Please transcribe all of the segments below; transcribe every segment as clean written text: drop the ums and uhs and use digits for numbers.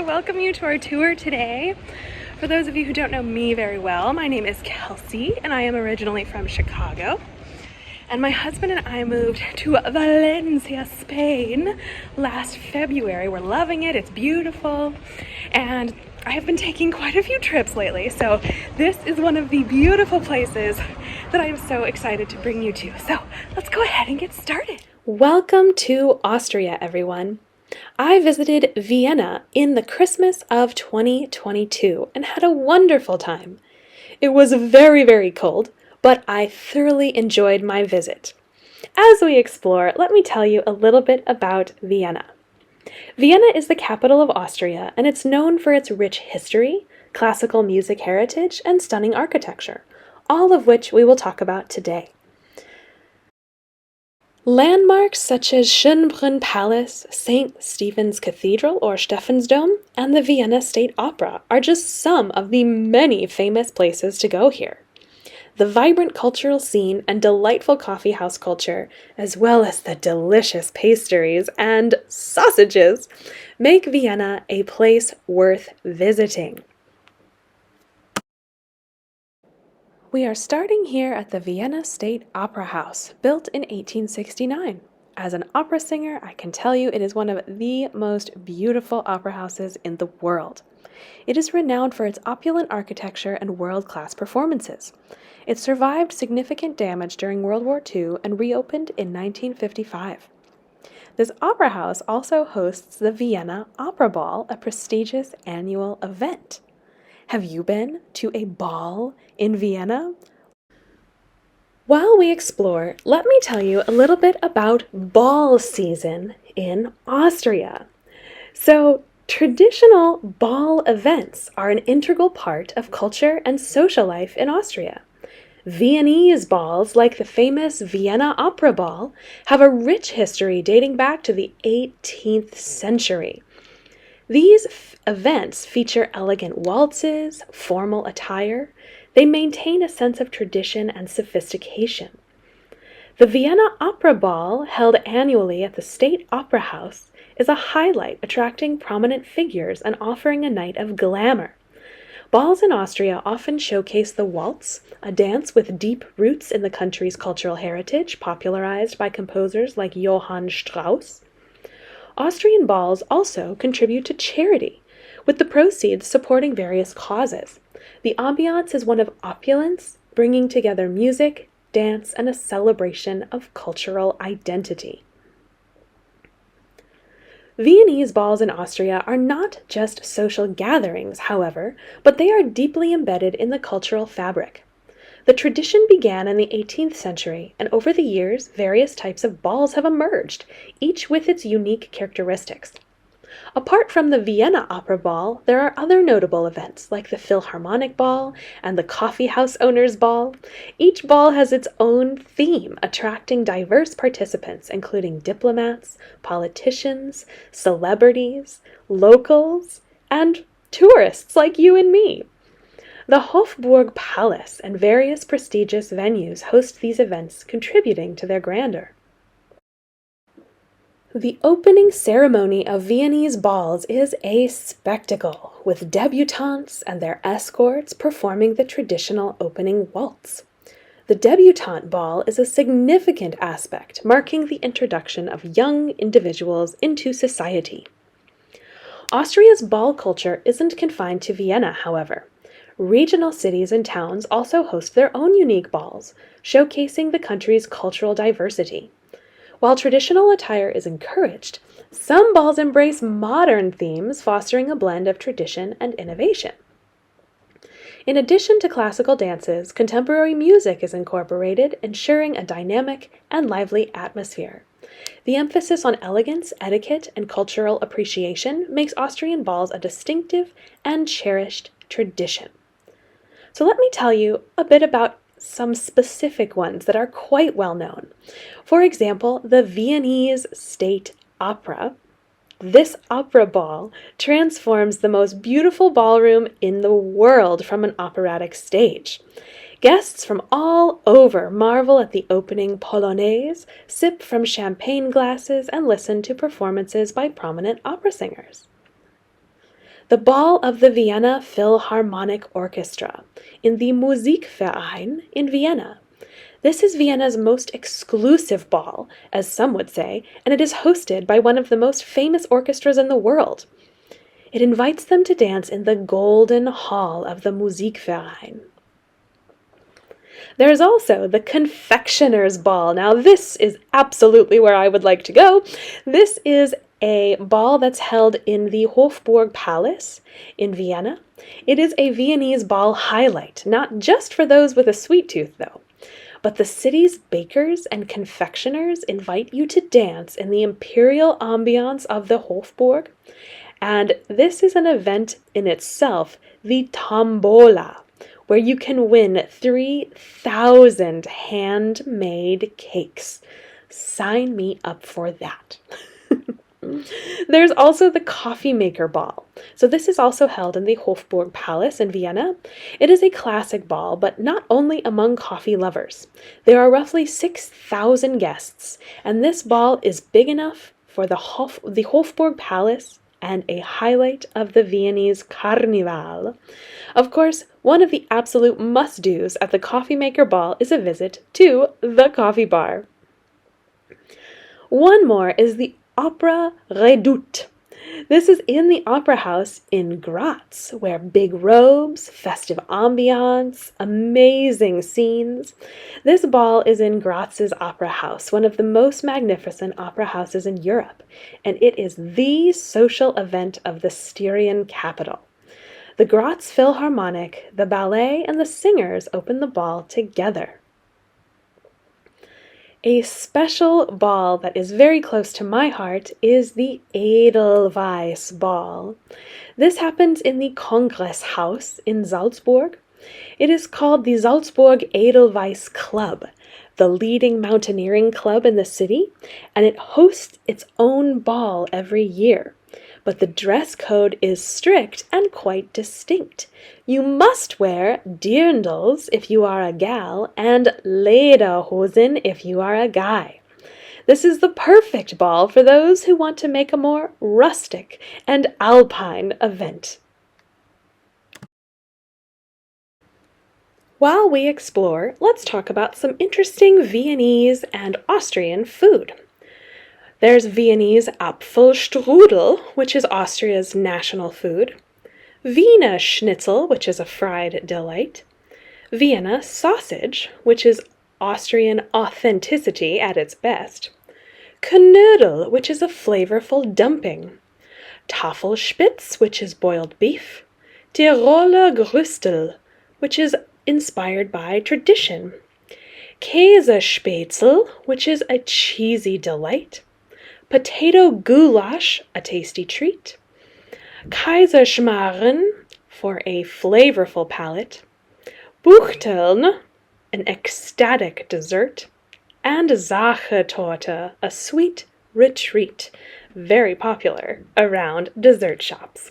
welcome you to our tour today. For those of you who don't know me very well, my name is Kelsey and I am originally from Chicago. And my husband and I moved to Valencia, Spain last February. We're loving it, it's beautiful, and I have been taking quite a few trips lately, so this is one of the beautiful places that I am so excited to bring you to. So let's go ahead and get started. Welcome to Austria, everyone. I visited Vienna in the Christmas of 2022 and had a wonderful time. It was very, very cold, but I thoroughly enjoyed my visit. As we explore, let me tell you a little bit about Vienna. Vienna is the capital of Austria, and it's known for its rich history, classical music heritage, and stunning architecture, all of which we will talk about today. Landmarks such as Hofburg Palace, St. Stephen's Cathedral or Stephansdom, and the Vienna State Opera are just some of the many famous places to go here. The vibrant cultural scene and delightful coffee house culture, as well as the delicious pastries and sausages, make Vienna a place worth visiting. We are starting here at the Vienna State Opera House, built in 1869. As an opera singer, I can tell you it is one of the most beautiful opera houses in the world. It is renowned for its opulent architecture and world-class performances. It survived significant damage during World War II and reopened in 1955. This opera house also hosts the Vienna Opera Ball, a prestigious annual event. Have you been to a ball in Vienna? While we explore, let me tell you a little bit about ball season in Austria. So, traditional ball events are an integral part of culture and social life in Austria. Viennese balls, like the famous Vienna Opera Ball, have a rich history dating back to the 18th century. These events feature elegant waltzes, formal attire. They maintain a sense of tradition and sophistication. The Vienna Opera Ball, held annually at the State Opera House, is a highlight, attracting prominent figures and offering a night of glamour. Balls in Austria often showcase the waltz, a dance with deep roots in the country's cultural heritage, popularized by composers like Johann Strauss. Austrian balls also contribute to charity, with the proceeds supporting various causes. The ambiance is one of opulence, bringing together music, dance, and a celebration of cultural identity. Viennese balls in Austria are not just social gatherings, however, but they are deeply embedded in the cultural fabric. The tradition began in the 18th century, and over the years, various types of balls have emerged, each with its unique characteristics. Apart from the Vienna Opera Ball, there are other notable events, like the Philharmonic Ball and the Coffee House Owners Ball. Each ball has its own theme, attracting diverse participants, including diplomats, politicians, celebrities, locals, and tourists like you and me. The Hofburg Palace and various prestigious venues host these events, contributing to their grandeur. The opening ceremony of Viennese balls is a spectacle, with debutantes and their escorts performing the traditional opening waltz. The debutante ball is a significant aspect, marking the introduction of young individuals into society. Austria's ball culture isn't confined to Vienna, however. Regional cities and towns also host their own unique balls, showcasing the country's cultural diversity. While traditional attire is encouraged, some balls embrace modern themes, fostering a blend of tradition and innovation. In addition to classical dances, contemporary music is incorporated, ensuring a dynamic and lively atmosphere. The emphasis on elegance, etiquette, and cultural appreciation makes Austrian balls a distinctive and cherished tradition. So let me tell you a bit about some specific ones that are quite well known. For example, the Viennese State Opera. This opera ball transforms the most beautiful ballroom in the world from an operatic stage. Guests from all over marvel at the opening polonaise, sip from champagne glasses, and listen to performances by prominent opera singers. The ball of the Vienna Philharmonic Orchestra in the Musikverein in Vienna. This is Vienna's most exclusive ball, as some would say, and it is hosted by one of the most famous orchestras in the world. It invites them to dance in the Golden Hall of the Musikverein. There's also the Confectioner's Ball. Now, this is absolutely where I would like to go. This is a ball that's held in the Hofburg Palace in Vienna. It is a Viennese ball highlight, not just for those with a sweet tooth, though. But the city's bakers and confectioners invite you to dance in the imperial ambiance of the Hofburg. And this is an event in itself, the Tombola, where you can win 3,000 handmade cakes. Sign me up for that. There's also the Coffee Maker Ball. So this is also held in the Hofburg Palace in Vienna. It is a classic ball, but not only among coffee lovers. There are roughly 6,000 guests, and this ball is big enough for the Hofburg Palace and a highlight of the Viennese Carnival. Of course, one of the absolute must-dos at the Coffee Maker Ball is a visit to the coffee bar. One more is the Opera Redoute. This is in the Opera House in Graz, where big robes, festive ambiance, amazing scenes. This ball is in Graz's Opera House, one of the most magnificent opera houses in Europe, and it is the social event of the Styrian capital. The Graz Philharmonic, the ballet, and the singers open the ball together. A special ball that is very close to my heart is the Edelweiss Ball. This happens in the Kongresshaus in Salzburg. It is called the Salzburg Edelweiss Club, the leading mountaineering club in the city, and it hosts its own ball every year. But the dress code is strict and quite distinct. You must wear dirndls if you are a gal and lederhosen if you are a guy. This is the perfect ball for those who want to make a more rustic and alpine event. While we explore, let's talk about some interesting Viennese and Austrian food. There's Viennese Apfelstrudel, which is Austria's national food, Wiener Schnitzel, which is a fried delight, Vienna sausage, which is Austrian authenticity at its best, Knödel, which is a flavorful dumping, Tafelspitz, which is boiled beef, Tiroler Grüstel, which is inspired by tradition, Käsespätzle, which is a cheesy delight, potato goulash, a tasty treat, Kaiserschmarren, for a flavorful palate, Buchteln, an ecstatic dessert, and Sachertorte, a sweet retreat, very popular around dessert shops.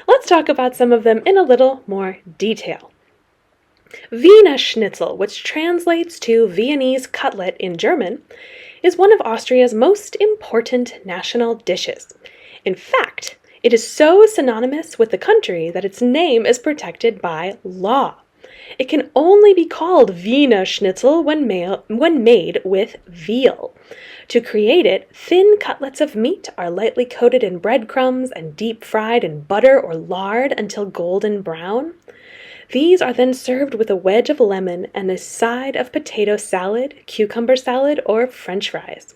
Let's talk about some of them in a little more detail. Wiener Schnitzel, which translates to Viennese cutlet in German, is one of Austria's most important national dishes. In fact, it is so synonymous with the country that its name is protected by law. It can only be called Wiener Schnitzel when made with veal. To create it, thin cutlets of meat are lightly coated in breadcrumbs and deep fried in butter or lard until golden brown. These are then served with a wedge of lemon and a side of potato salad, cucumber salad, or French fries.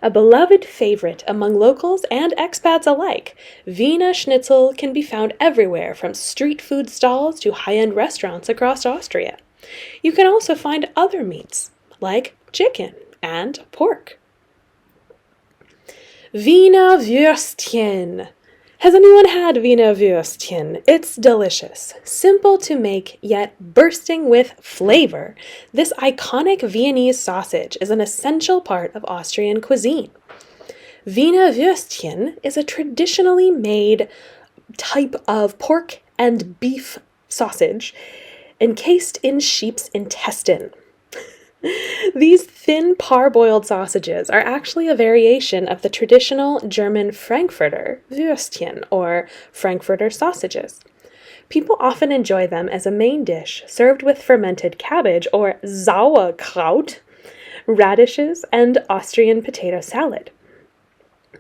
A beloved favorite among locals and expats alike, Wiener Schnitzel can be found everywhere from street food stalls to high-end restaurants across Austria. You can also find other meats, like chicken and pork. Wiener Würstchen. Has anyone had Wiener Würstchen? It's delicious, simple to make, yet bursting with flavor. This iconic Viennese sausage is an essential part of Austrian cuisine. Wiener Würstchen is a traditionally made type of pork and beef sausage encased in sheep's intestine. These thin parboiled sausages are actually a variation of the traditional German Frankfurter Würstchen, or Frankfurter sausages. People often enjoy them as a main dish, served with fermented cabbage or Sauerkraut, radishes, and Austrian potato salad.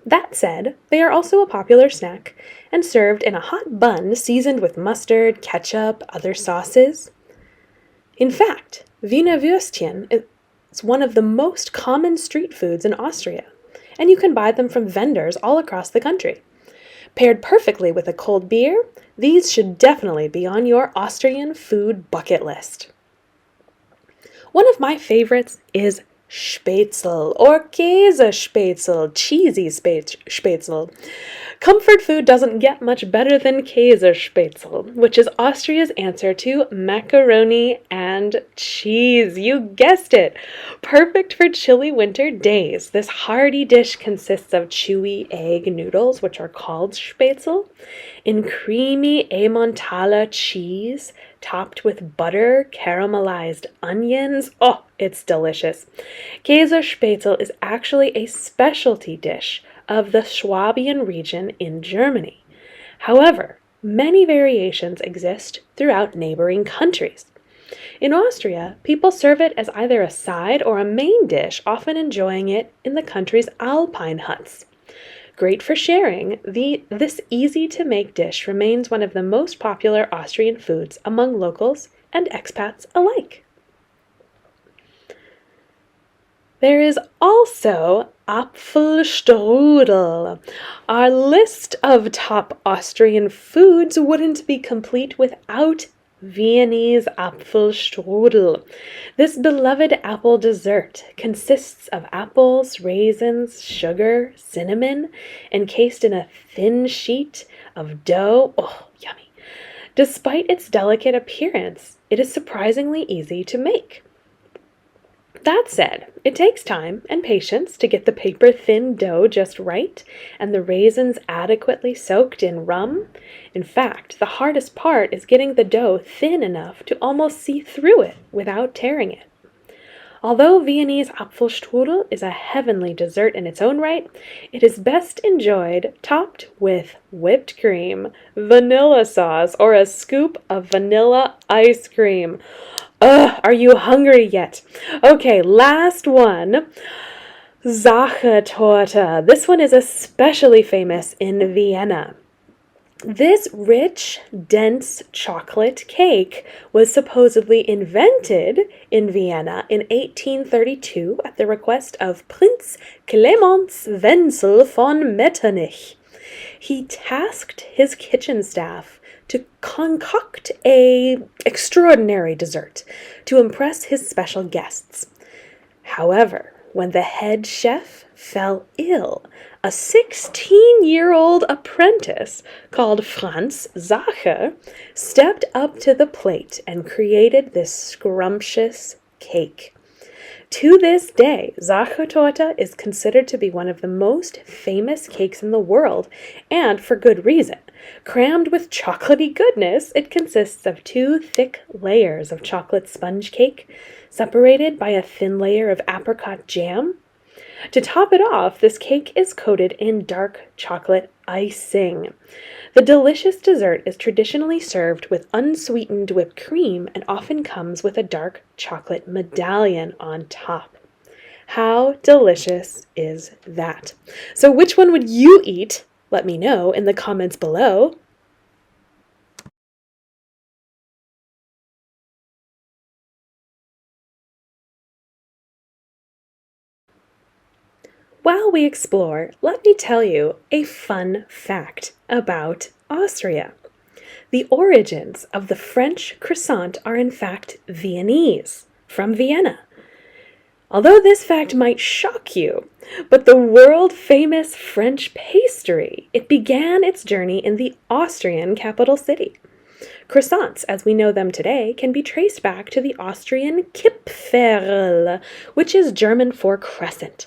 That said, they are also a popular snack and served in a hot bun seasoned with mustard, ketchup, other sauces. In fact, Wiener Würstchen is one of the most common street foods in Austria, and you can buy them from vendors all across the country. Paired perfectly with a cold beer, these should definitely be on your Austrian food bucket list. One of my favorites is Spätzle or Käsespätzle, cheesy Spätzle. Comfort food doesn't get much better than Käsespätzle, which is Austria's answer to macaroni and cheese. You guessed it! Perfect for chilly winter days. This hearty dish consists of chewy egg noodles, which are called Spätzle, in creamy Emmentaler cheese, topped with butter, caramelized onions. Oh, it's delicious. Käsespätzle is actually a specialty dish of the Swabian region in Germany. However, many variations exist throughout neighboring countries. In Austria, people serve it as either a side or a main dish, often enjoying it in the country's alpine huts. Great for sharing, this easy-to-make dish remains one of the most popular Austrian foods among locals and expats alike. There is also Apfelstrudel. Our list of top Austrian foods wouldn't be complete without Viennese Apfelstrudel. This beloved apple dessert consists of apples, raisins, sugar, cinnamon, encased in a thin sheet of dough. Oh, yummy. Despite its delicate appearance, it is surprisingly easy to make. That said, it takes time and patience to get the paper-thin dough just right and the raisins adequately soaked in rum. In fact, the hardest part is getting the dough thin enough to almost see through it without tearing it. Although Viennese Apfelstrudel is a heavenly dessert in its own right, it is best enjoyed topped with whipped cream, vanilla sauce, or a scoop of vanilla ice cream. Ugh, are you hungry yet? Okay, last one. Sachertorte. This one is especially famous in Vienna. This rich, dense chocolate cake was supposedly invented in Vienna in 1832 at the request of Prince Clemens Wenzel von Metternich. He tasked his kitchen staff to concoct an extraordinary dessert to impress his special guests. However, when the head chef fell ill, a 16-year-old apprentice called Franz Sacher stepped up to the plate and created this scrumptious cake. To this day, Sachertorte is considered to be one of the most famous cakes in the world, and for good reason. Crammed with chocolatey goodness, it consists of 2 thick layers of chocolate sponge cake, separated by a thin layer of apricot jam. To top it off, this cake is coated in dark chocolate icing. The delicious dessert is traditionally served with unsweetened whipped cream and often comes with a dark chocolate medallion on top. How delicious is that? So which one would you eat? Let me know in the comments below. While we explore, let me tell you a fun fact about Austria. The origins of the French croissant are in fact Viennese, from Vienna. Although this fact might shock you, but the world-famous French pastry, it began its journey in the Austrian capital city. Croissants, as we know them today, can be traced back to the Austrian Kipferl, which is German for crescent.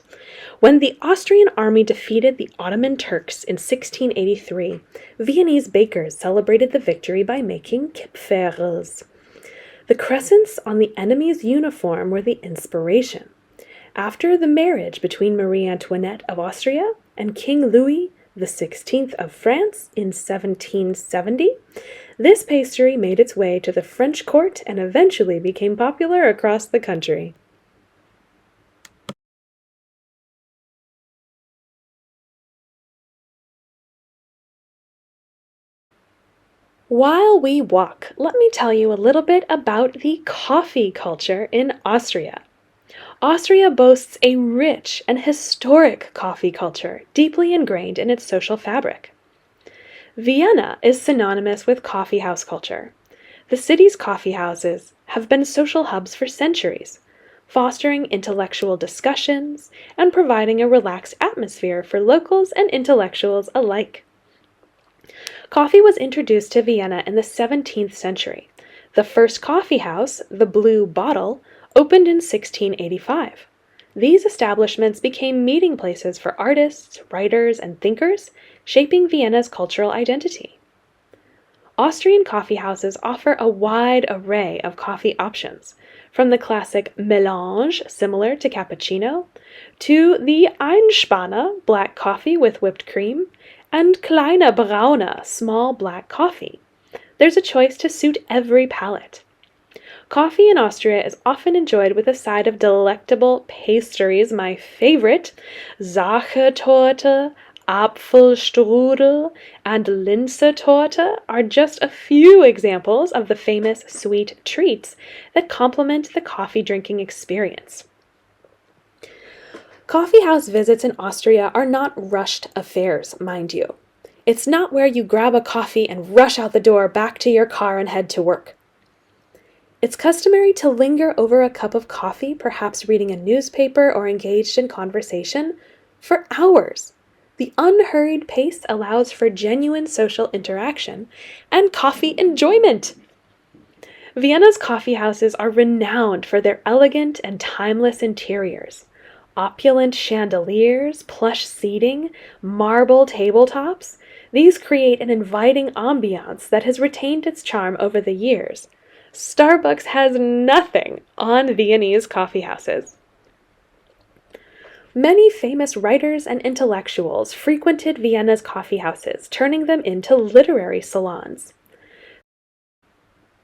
When the Austrian army defeated the Ottoman Turks in 1683, Viennese bakers celebrated the victory by making Kipferls. The crescents on the enemy's uniform were the inspiration. After the marriage between Marie Antoinette of Austria and King Louis XVI of France in 1770, this pastry made its way to the French court and eventually became popular across the country. While we walk, let me tell you a little bit about the coffee culture in Austria. Austria boasts a rich and historic coffee culture, deeply ingrained in its social fabric. Vienna is synonymous with coffee house culture. The city's coffee houses have been social hubs for centuries, fostering intellectual discussions and providing a relaxed atmosphere for locals and intellectuals alike. Coffee was introduced to Vienna in the 17th century. The first coffee house, the Blue Bottle, opened in 1685. These establishments became meeting places for artists, writers, and thinkers, shaping Vienna's cultural identity. Austrian coffee houses offer a wide array of coffee options, from the classic mélange, similar to cappuccino, to the Einspanner, black coffee with whipped cream, and kleine braune, small black coffee. There's a choice to suit every palate. Coffee in Austria is often enjoyed with a side of delectable pastries. My favorite, Sachertorte, Apfelstrudel, and Linzertorte are just a few examples of the famous sweet treats that complement the coffee drinking experience. Coffee house visits in Austria are not rushed affairs, mind you. It's not where you grab a coffee and rush out the door back to your car and head to work. It's customary to linger over a cup of coffee, perhaps reading a newspaper or engaged in conversation, for hours. The unhurried pace allows for genuine social interaction and coffee enjoyment. Vienna's coffee houses are renowned for their elegant and timeless interiors. Opulent chandeliers, plush seating, marble tabletops, these create an inviting ambiance that has retained its charm over the years. Starbucks has nothing on Viennese coffee houses. Many famous writers and intellectuals frequented Vienna's coffee houses, turning them into literary salons.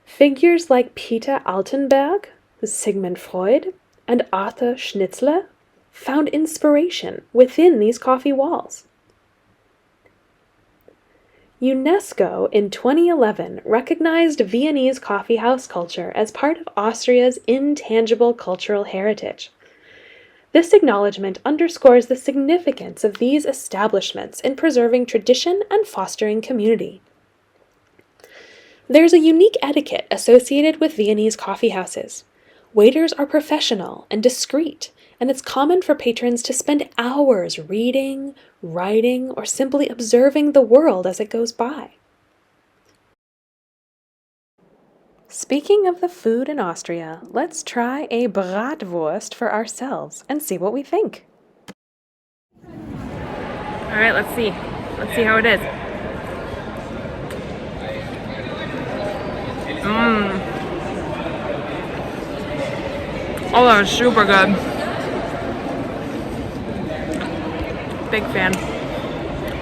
Figures like Peter Altenberg, Sigmund Freud, and Arthur Schnitzler found inspiration within these coffee walls. UNESCO in 2011 recognized Viennese coffee house culture as part of Austria's intangible cultural heritage. This acknowledgement underscores the significance of these establishments in preserving tradition and fostering community. There's a unique etiquette associated with Viennese coffee houses. Waiters are professional and discreet, and it's common for patrons to spend hours reading, writing, or simply observing the world as it goes by. Speaking of the food in Austria, let's try a bratwurst for ourselves and see what we think. All right, let's see. Let's see how it is. Oh, that was super good. Big fan.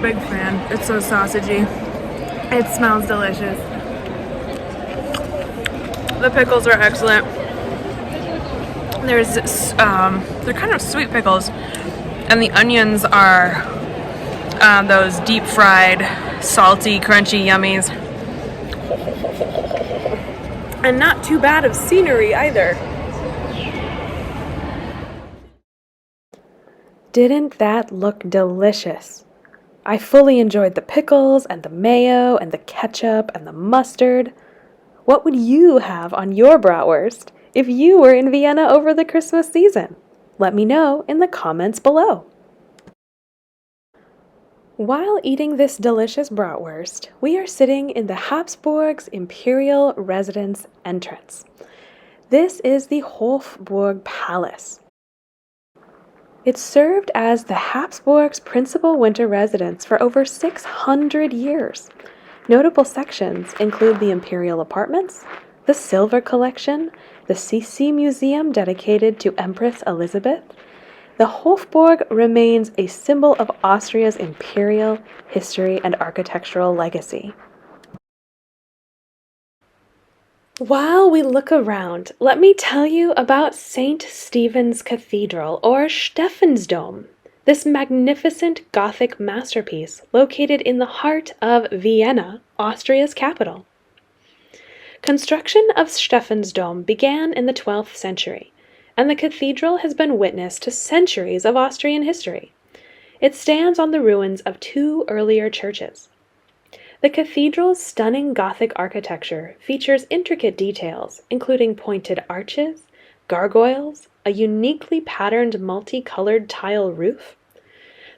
Big fan. It's so sausagey. It smells delicious. The pickles are excellent. They're kind of sweet pickles, and the onions are those deep fried, salty, crunchy yummies. And not too bad of scenery either. Didn't that look delicious? I fully enjoyed the pickles and the mayo and the ketchup and the mustard. What would you have on your bratwurst if you were in Vienna over the Christmas season? Let me know in the comments below. While eating this delicious bratwurst, we are sitting in the Habsburgs' imperial residence entrance. This is the Hofburg Palace. It served as the Habsburgs' principal winter residence for over 600 years. Notable sections include the imperial apartments, the Silver Collection, the Sisi Museum dedicated to Empress Elizabeth. The Hofburg remains a symbol of Austria's imperial history and architectural legacy. While we look around, let me tell you about St. Stephen's Cathedral, or Stephansdom. This magnificent Gothic masterpiece located in the heart of Vienna, Austria's capital. Construction of Stephansdom began in the 12th century, and the cathedral has been witness to centuries of Austrian history. It stands on the ruins of two earlier churches. The cathedral's stunning Gothic architecture features intricate details, including pointed arches, gargoyles, a uniquely patterned multicolored tile roof.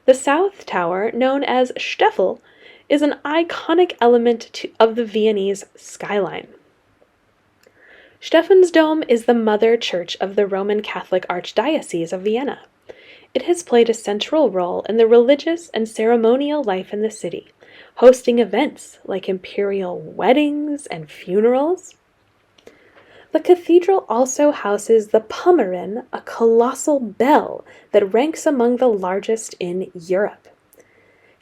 The south tower, known as Steffel, is an iconic element of the Viennese skyline. Stephansdom is the mother church of the Roman Catholic Archdiocese of Vienna. It has played a central role in the religious and ceremonial life in the city, hosting events like imperial weddings and funerals. The cathedral also houses the Pommerin, a colossal bell that ranks among the largest in Europe.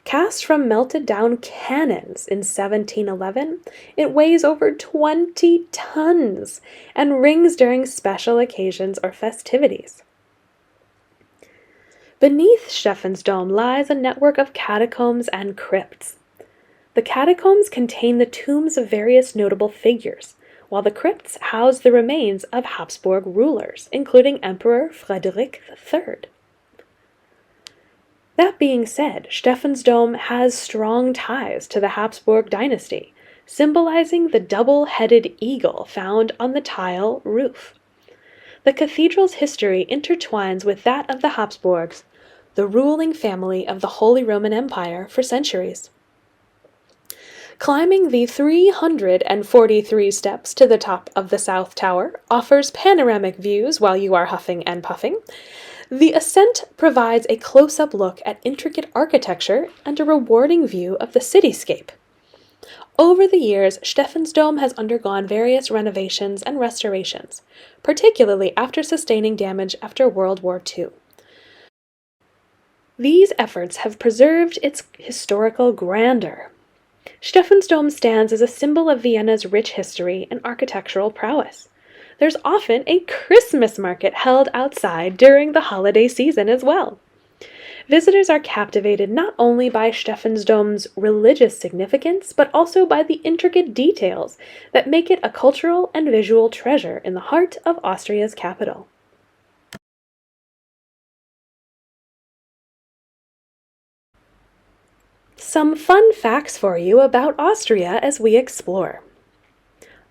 Cast from melted down cannons in 1711, it weighs over 20 tons and rings during special occasions or festivities. Beneath Stephansdom lies a network of catacombs and crypts. The catacombs contain the tombs of various notable figures, while the crypts house the remains of Habsburg rulers, including Emperor Frederick III. That being said, Stephansdom has strong ties to the Habsburg dynasty, symbolizing the double-headed eagle found on the tile roof. The cathedral's history intertwines with that of the Habsburgs, the ruling family of the Holy Roman Empire for centuries. Climbing the 343 steps to the top of the South Tower offers panoramic views while you are huffing and puffing. The ascent provides a close-up look at intricate architecture and a rewarding view of the cityscape. Over the years, Stephansdom has undergone various renovations and restorations, particularly after sustaining damage after World War II. These efforts have preserved its historical grandeur. Stephansdom stands as a symbol of Vienna's rich history and architectural prowess. There's often a Christmas market held outside during the holiday season as well. Visitors are captivated not only by Stephansdom's religious significance, but also by the intricate details that make it a cultural and visual treasure in the heart of Austria's capital. Some fun facts for you about Austria as we explore.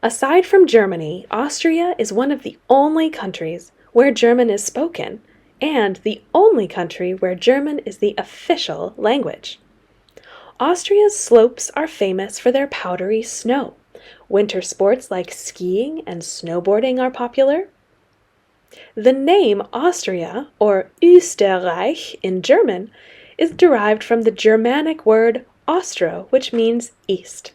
Aside from Germany, Austria is one of the only countries where German is spoken, and the only country where German is the official language. Austria's slopes are famous for their powdery snow. Winter sports like skiing and snowboarding are popular. The name Austria, or Österreich in German, is derived from the Germanic word Austro, which means east.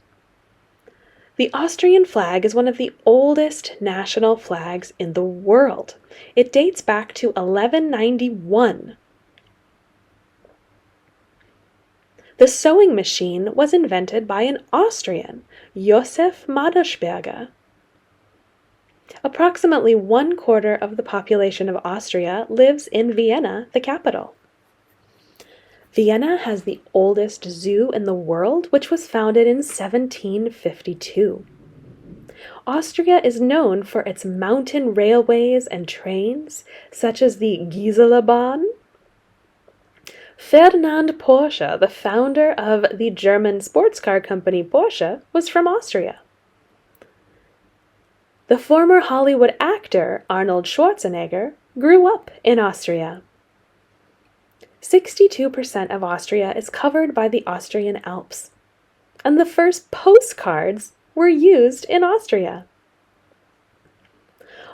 The Austrian flag is one of the oldest national flags in the world. It dates back to 1191. The sewing machine was invented by an Austrian, Josef Madersperger. Approximately 1/4 of the population of Austria lives in Vienna, the capital. Vienna has the oldest zoo in the world, which was founded in 1752. Austria is known for its mountain railways and trains, such as the Gisela-Bahn. Ferdinand Porsche, the founder of the German sports car company Porsche, was from Austria. The former Hollywood actor Arnold Schwarzenegger grew up in Austria. 62% of Austria is covered by the Austrian Alps, and the first postcards were used in Austria.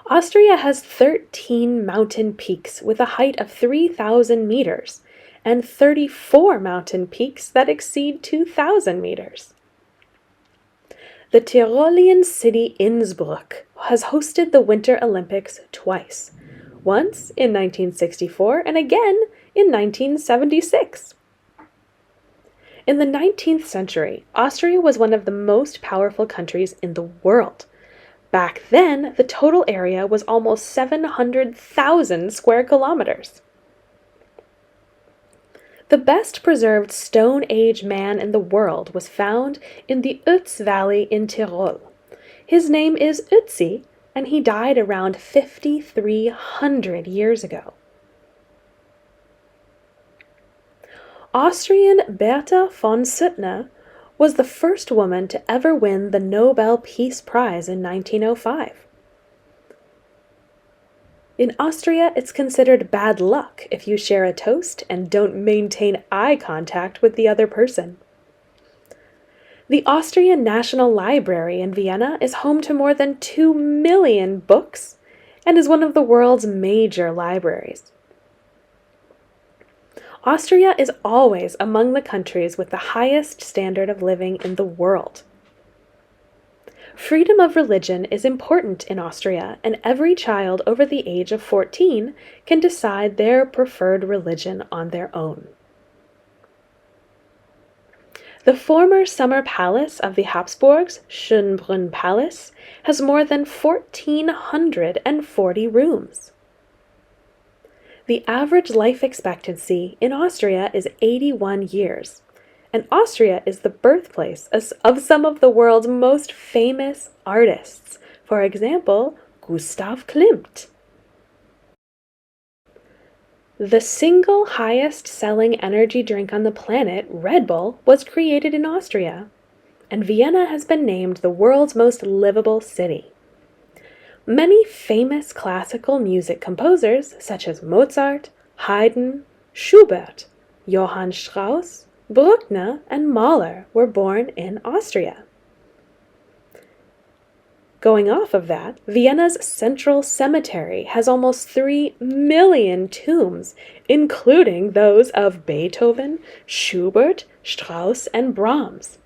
Austria has 13 mountain peaks with a height of 3,000 meters and 34 mountain peaks that exceed 2,000 meters. The Tyrolean city Innsbruck has hosted the Winter Olympics twice, once in 1964 and again in 1976. In the 19th century, Austria was one of the most powerful countries in the world. Back then, the total area was almost 700,000 square kilometers. The best preserved Stone Age man in the world was found in the Ötz Valley in Tyrol. His name is Ötzi, and he died around 5,300 years ago. Austrian Bertha von Suttner was the first woman to ever win the Nobel Peace Prize in 1905. In Austria, it's considered bad luck if you share a toast and don't maintain eye contact with the other person. The Austrian National Library in Vienna is home to more than 2 million books and is one of the world's major libraries. Austria is always among the countries with the highest standard of living in the world. Freedom of religion is important in Austria, and every child over the age of 14 can decide their preferred religion on their own. The former summer palace of the Habsburgs, Schönbrunn Palace, has more than 1,440 rooms. The average life expectancy in Austria is 81 years, and Austria is the birthplace of some of the world's most famous artists. For example, Gustav Klimt. The single highest selling energy drink on the planet, Red Bull, was created in Austria, and Vienna has been named the world's most livable city. Many famous classical music composers, such as Mozart, Haydn, Schubert, Johann Strauss, Bruckner, and Mahler, were born in Austria. Going off of that, Vienna's central cemetery has almost 3 million tombs, including those of Beethoven, Schubert, Strauss, and Brahms.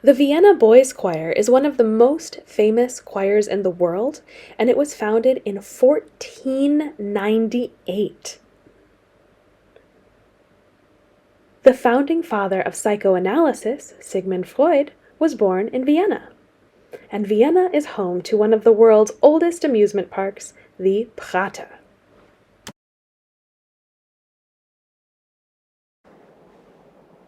The Vienna Boys Choir is one of the most famous choirs in the world, and it was founded in 1498. The founding father of psychoanalysis, Sigmund Freud, was born in Vienna. And Vienna is home to one of the world's oldest amusement parks, the Prater.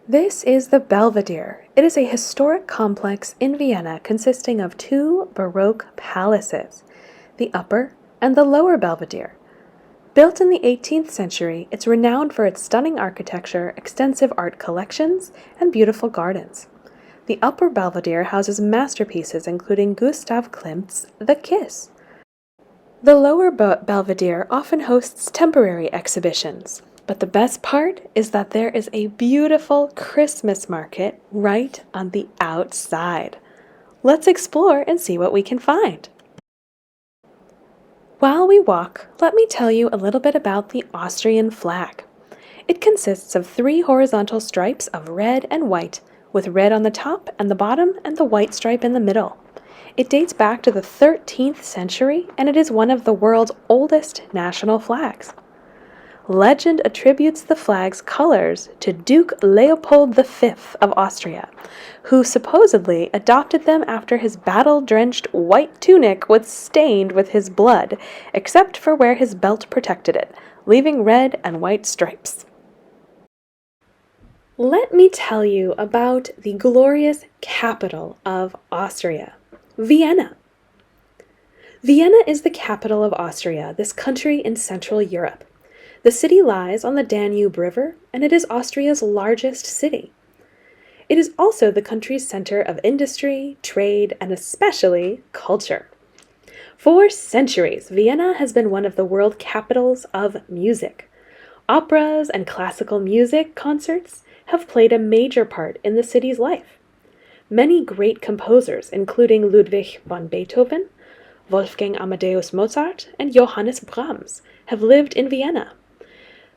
This is the Belvedere. It is a historic complex in Vienna consisting of 2 Baroque palaces, the Upper and the Lower Belvedere. Built in the 18th century, it's renowned for its stunning architecture, extensive art collections, and beautiful gardens. The Upper Belvedere houses masterpieces including Gustav Klimt's The Kiss. The Lower Belvedere often hosts temporary exhibitions, but the best part is that there is a beautiful Christmas market right on the outside. Let's explore and see what we can find. While we walk, let me tell you a little bit about the Austrian flag. It consists of 3 horizontal stripes of red and white, with red on the top and the bottom and the white stripe in the middle. It dates back to the 13th century, and it is one of the world's oldest national flags. Legend attributes the flag's colors to Duke Leopold V of Austria, who supposedly adopted them after his battle-drenched white tunic was stained with his blood, except for where his belt protected it, leaving red and white stripes. Let me tell you about the glorious capital of Austria, Vienna. Vienna is the capital of Austria, this country in Central Europe. The city lies on the Danube River, and it is Austria's largest city. It is also the country's center of industry, trade, and especially culture. For centuries, Vienna has been one of the world capitals of music. Operas and classical music concerts have played a major part in the city's life. Many great composers, including Ludwig van Beethoven, Wolfgang Amadeus Mozart, and Johannes Brahms, have lived in Vienna.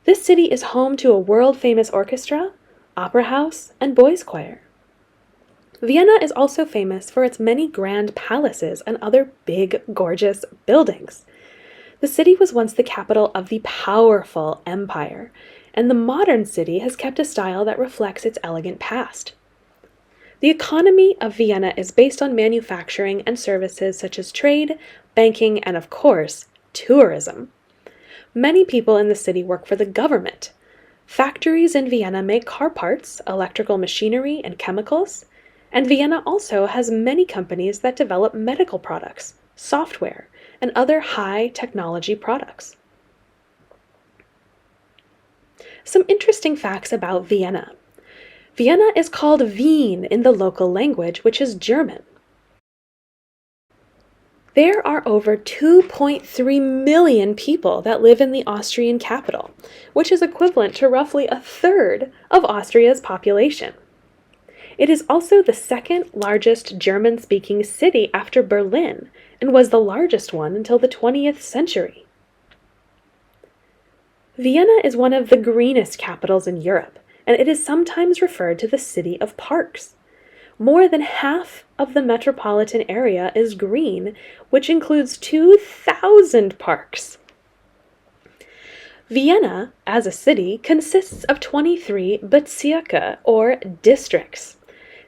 This city is home to a world-famous orchestra, opera house, and boys' choir. Vienna is also famous for its many grand palaces and other big, gorgeous buildings. The city was once the capital of the powerful empire, and the modern city has kept a style that reflects its elegant past. The economy of Vienna is based on manufacturing and services such as trade, banking, and of course, tourism. Many people in the city work for the government. Factories in Vienna make car parts, electrical machinery, and chemicals, and Vienna also has many companies that develop medical products, software, and other high technology products. Some interesting facts about Vienna. Vienna is called Wien in the local language, which is German. There are over 2.3 million people that live in the Austrian capital, which is equivalent to roughly a third of Austria's population. It is also the second largest German-speaking city after Berlin and was the largest one until the 20th century. Vienna is one of the greenest capitals in Europe, and it is sometimes referred to the city of parks. More than half of the metropolitan area is green, which includes 2,000 parks. Vienna, as a city, consists of 23 Bezirke, or districts.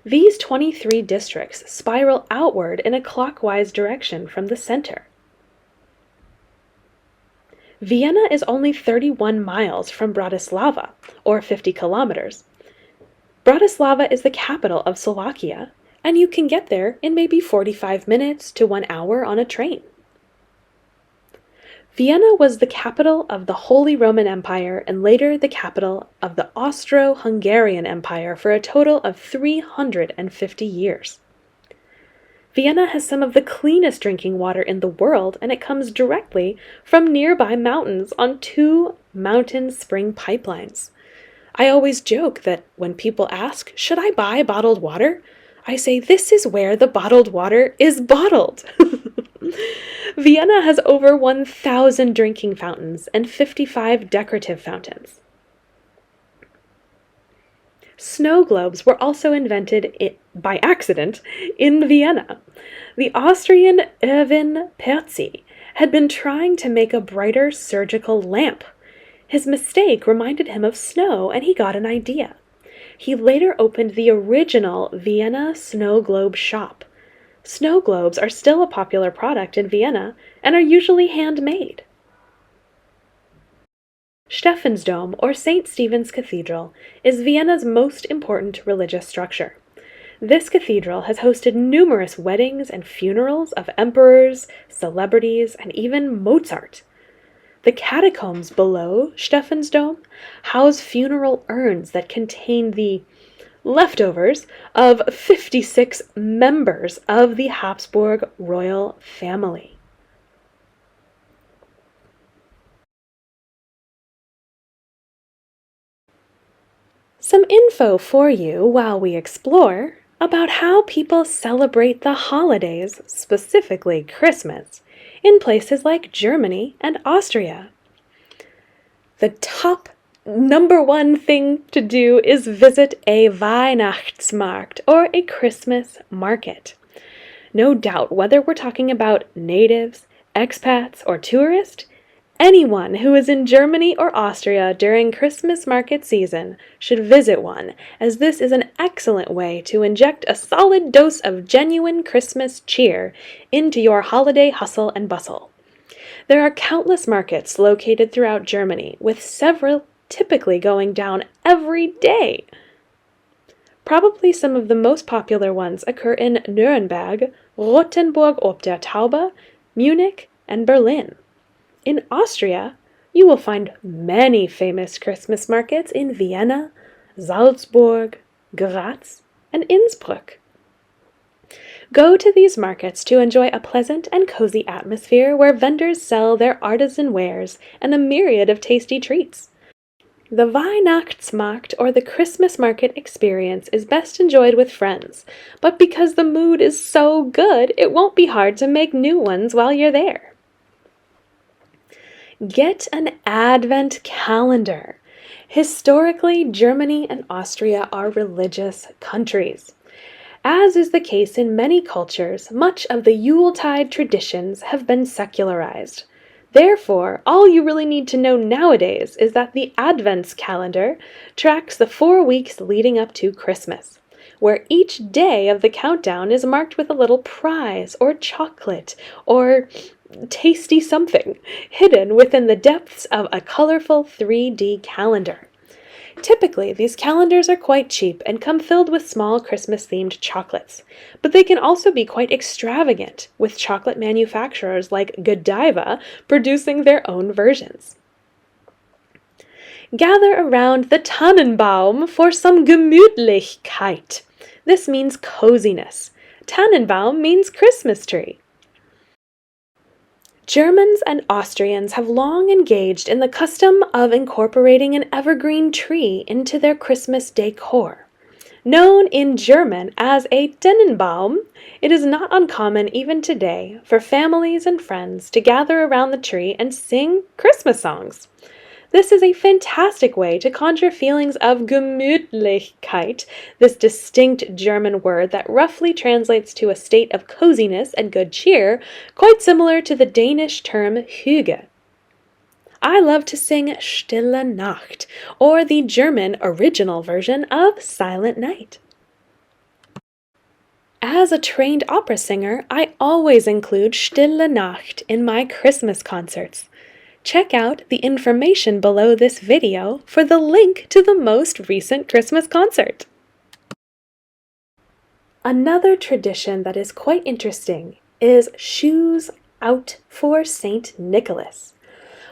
These 23 districts spiral outward in a clockwise direction from the center. Vienna is only 31 miles from Bratislava, or 50 kilometers. Bratislava is the capital of Slovakia, and you can get there in maybe 45 minutes to 1 hour on a train. Vienna was the capital of the Holy Roman Empire and later the capital of the Austro-Hungarian Empire for a total of 350 years. Vienna has some of the cleanest drinking water in the world, and it comes directly from nearby mountains on 2 mountain spring pipelines. I always joke that when people ask, "Should I buy bottled water?" I say, "This is where the bottled water is bottled." Vienna has over 1,000 drinking fountains and 55 decorative fountains. Snow globes were also invented by accident in Vienna. The Austrian Erwin Perzi had been trying to make a brighter surgical lamp. His mistake reminded him of snow, and he got an idea. He later opened the original Vienna snow globe shop. Snow globes are still a popular product in Vienna and are usually handmade. Stephansdom, or St. Stephen's Cathedral, is Vienna's most important religious structure. This cathedral has hosted numerous weddings and funerals of emperors, celebrities, and even Mozart. The catacombs below Stephansdom house funeral urns that contain the leftovers of 56 members of the Habsburg royal family. Some info for you while we explore about how people celebrate the holidays, specifically Christmas, in places like Germany and Austria. The top number one thing to do is visit a Weihnachtsmarkt, or a Christmas market. No doubt, whether we're talking about natives, expats, or tourists, anyone who is in Germany or Austria during Christmas market season should visit one, as this is an excellent way to inject a solid dose of genuine Christmas cheer into your holiday hustle and bustle. There are countless markets located throughout Germany, with several typically going down every day. Probably some of the most popular ones occur in Nuremberg, Rothenburg ob der Tauber, Munich, and Berlin. In Austria, you will find many famous Christmas markets in Vienna, Salzburg, Graz, and Innsbruck. Go to these markets to enjoy a pleasant and cozy atmosphere where vendors sell their artisan wares and a myriad of tasty treats. The Weihnachtsmarkt, or the Christmas market experience, is best enjoyed with friends, but because the mood is so good, it won't be hard to make new ones while you're there. Get an advent calendar. Historically, Germany and Austria are religious countries. As is the case in many cultures, much of the Yuletide traditions have been secularized. Therefore, all you really need to know nowadays is that the Advents calendar tracks the 4 weeks leading up to Christmas, where each day of the countdown is marked with a little prize or chocolate or tasty something hidden within the depths of a colorful 3D calendar. Typically, these calendars are quite cheap and come filled with small Christmas-themed chocolates, but they can also be quite extravagant, with chocolate manufacturers like Godiva producing their own versions. Gather around the Tannenbaum for some Gemütlichkeit. This means coziness. Tannenbaum means Christmas tree. Germans and Austrians have long engaged in the custom of incorporating an evergreen tree into their Christmas decor. Known in German as a Tannenbaum, it is not uncommon even today for families and friends to gather around the tree and sing Christmas songs. This is a fantastic way to conjure feelings of Gemütlichkeit, this distinct German word that roughly translates to a state of coziness and good cheer, quite similar to the Danish term Hygge. I love to sing Stille Nacht, or the German original version of Silent Night. As a trained opera singer, I always include Stille Nacht in my Christmas concerts. Check out the information below this video for the link to the most recent Christmas concert. Another tradition that is quite interesting is shoes out for Saint Nicholas.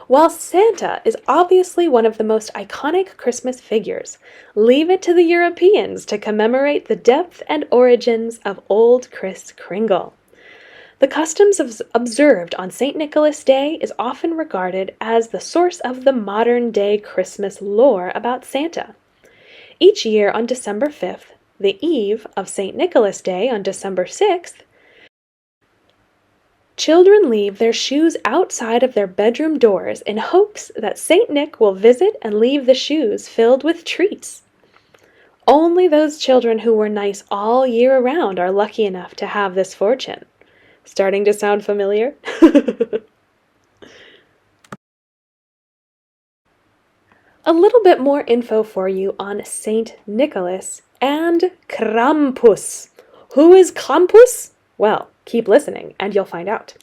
While Santa is obviously one of the most iconic Christmas figures, leave it to the Europeans to commemorate the depth and origins of old Kris Kringle. The customs observed on St. Nicholas Day is often regarded as the source of the modern-day Christmas lore about Santa. Each year on December 5th, the eve of St. Nicholas Day on December 6th, children leave their shoes outside of their bedroom doors in hopes that St. Nick will visit and leave the shoes filled with treats. Only those children who were nice all year around are lucky enough to have this fortune. Starting to sound familiar? A little bit more info for you on Saint Nicholas and Krampus. Who is Krampus? Well, keep listening and you'll find out.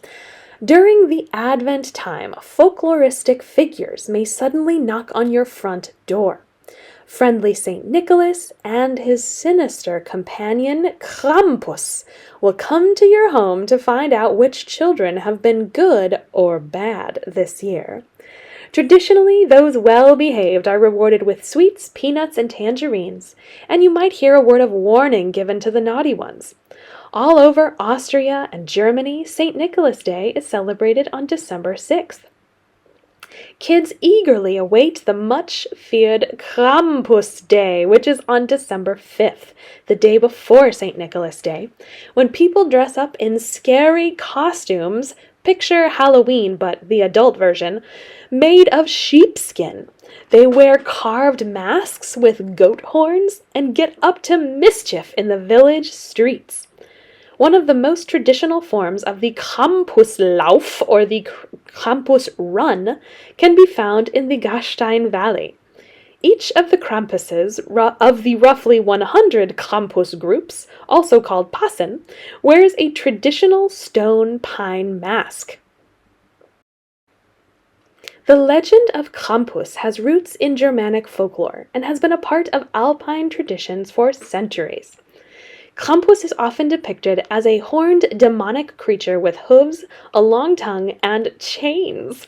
During the Advent time, folkloristic figures may suddenly knock on your front door. Friendly St. Nicholas and his sinister companion Krampus will come to your home to find out which children have been good or bad this year. Traditionally, those well-behaved are rewarded with sweets, peanuts, and tangerines, and you might hear a word of warning given to the naughty ones. All over Austria and Germany, St. Nicholas Day is celebrated on December 6th. Kids eagerly await the much-feared Krampus Day, which is on December 5th, the day before St. Nicholas Day, when people dress up in scary costumes, picture Halloween but the adult version, made of sheepskin. They wear carved masks with goat horns and get up to mischief in the village streets. One of the most traditional forms of the Krampuslauf, or the Krampus Run, can be found in the Gastein Valley. Each of the Krampuses of the roughly 100 Krampus groups, also called Passen, wears a traditional stone pine mask. The legend of Krampus has roots in Germanic folklore and has been a part of Alpine traditions for centuries. Krampus is often depicted as a horned demonic creature with hooves, a long tongue, and chains.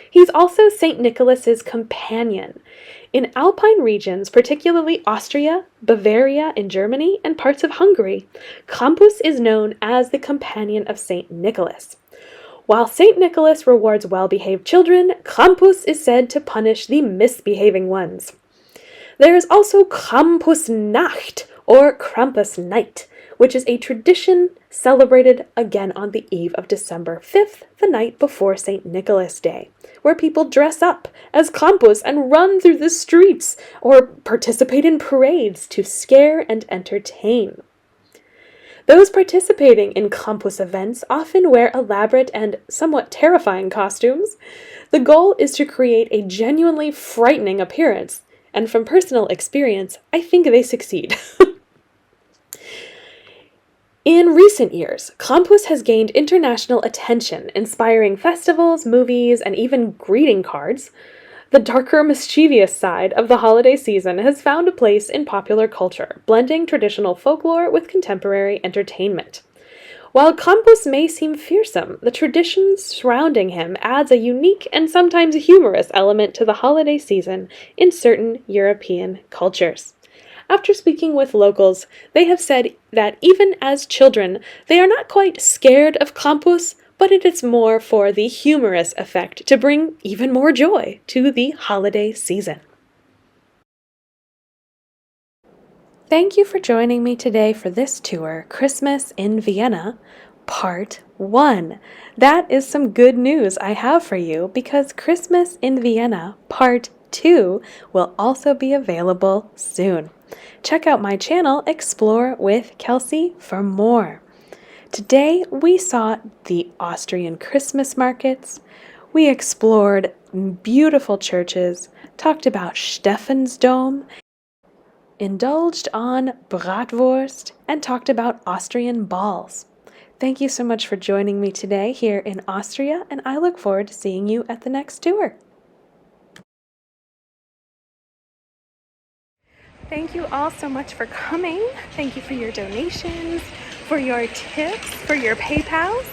He's also St. Nicholas's companion. In Alpine regions, particularly Austria, Bavaria in Germany, and parts of Hungary, Krampus is known as the companion of St. Nicholas. While St. Nicholas rewards well-behaved children, Krampus is said to punish the misbehaving ones. There is also Krampusnacht, or Krampus Night, which is a tradition celebrated again on the eve of December 5th, the night before St. Nicholas Day, where people dress up as Krampus and run through the streets or participate in parades to scare and entertain. Those participating in campus events often wear elaborate and somewhat terrifying costumes. The goal is to create a genuinely frightening appearance, and from personal experience, I think they succeed. In recent years, Krampus has gained international attention, inspiring festivals, movies, and even greeting cards. The darker, mischievous side of the holiday season has found a place in popular culture, blending traditional folklore with contemporary entertainment. While Krampus may seem fearsome, the tradition surrounding him adds a unique and sometimes humorous element to the holiday season in certain European cultures. After speaking with locals, they have said that even as children, they are not quite scared of Krampus, but it is more for the humorous effect to bring even more joy to the holiday season. Thank you for joining me today for this tour, Christmas in Vienna, Part 1. That is some good news I have for you because Christmas in Vienna, Part 2 will also be available soon. Check out my channel, Explore with Kelsey, for more. Today we saw the Austrian Christmas markets, we explored beautiful churches, talked about Stephan's Dome, indulged on bratwurst, and talked about Austrian balls. Thank you so much for joining me today here in Austria, and I look forward to seeing you at the next tour. Thank you all so much for coming. Thank you for your donations, for your tips, for your PayPals.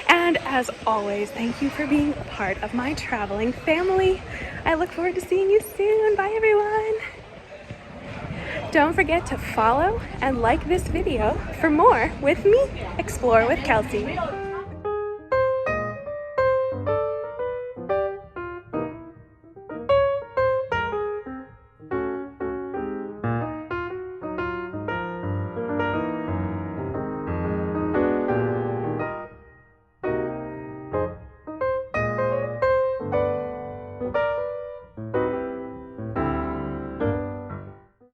And as always, thank you for being a part of my traveling family. I look forward to seeing you soon. Bye, everyone. Don't forget to follow and like this video for more with me, Explore with Kelsey.